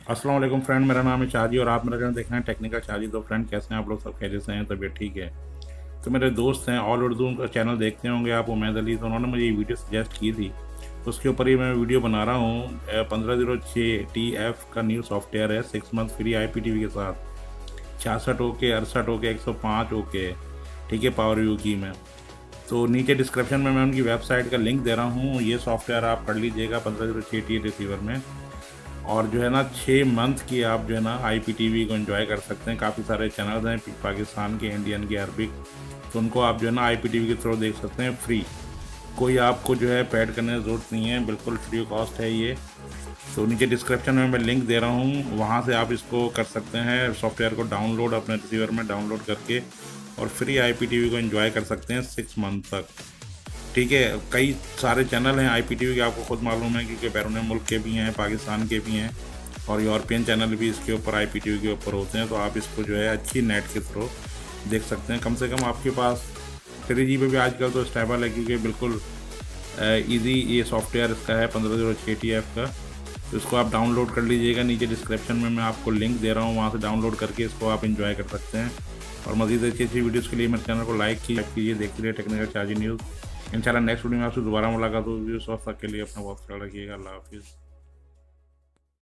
अस्सलाम वालेकुम फ्रेंड, मेरा नाम है शाहजी और आप मेरा चैनल देख रहे हैं टेक्निकल शाहजी। तो फ्रेंड, कैसे हैं आप लोग? सब खैरियत से हैं? तबीयत ठीक है? तो मेरे दोस्त हैं ऑल उर्दू, उनका चैनल देखते होंगे आप, उमैद अली। तो उन्होंने मुझे ये वीडियो सजेस्ट की थी, तो उसके ऊपर ही मैं वीडियो बना रहा हूँ। 1506 TF का न्यू सॉफ्टवेयर है, 6 मंथ फ्री IPTV के साथ, 66 OK 68 OK 105 OK। ठीक है, पावर व्यू की मैं। तो नीचे डिस्क्रिप्शन में मैं उनकी वेबसाइट का लिंक दे रहा हूँ। ये सॉफ्टवेयर आप पढ़ लीजिएगा 1506T रिसीवर में। और जो है ना, 6 मंथ की आप जो है ना IPTV को एंजॉय कर सकते हैं। काफ़ी सारे चैनल्स हैं पाकिस्तान के, इंडियन के, अरबिक, तो उनको आप जो है ना IPTV के थ्रू देख सकते हैं फ्री। कोई आपको जो है पेड करने की ज़रूरत नहीं है, बिल्कुल फ्री कॉस्ट है ये। तो नीचे डिस्क्रिप्शन में मैं लिंक दे रहा हूँ, वहाँ से आप इसको कर सकते हैं, सॉफ्टवेयर को डाउनलोड अपने रिसीवर में डाउनलोड करके, और फ्री IPTV को एंजॉय कर सकते हैं 6 मंथ तक। ठीक है, कई सारे चैनल हैं IPTV के, आपको खुद मालूम है, क्योंकि बैरून मुल्क के भी हैं, पाकिस्तान के भी हैं, और यूरोपियन चैनल भी इसके ऊपर IPTV के ऊपर होते हैं। तो आप इसको जो है अच्छी नेट के थ्रू देख सकते हैं। कम से कम आपके पास 3G पे भी आजकल तो स्टेबल है, क्योंकि बिल्कुल ईजी ये सॉफ्टवेयर इसका है 1506TF का। तो इसको आप डाउनलोड कर लीजिएगा। नीचे डिस्क्रिप्शन में मैं आपको लिंक दे रहा हूँ, वहाँ से डाउनलोड करके इसको आप इंजॉय कर सकते हैं। और मज़ीद अच्छी अच्छी वीडियोज़ के लिए मेरे चैनल को लाइक कीजिए, देखते रहिए टेक्निकल शाहजी न्यूज़। इंशाल्लाह नेक्स्ट वीडियो में आपसे दोबारा मुलाकात होगी। उस वक्त तक के लिए अपना बहुत ख्याल रखिएगा। अल्लाह हाफिज़।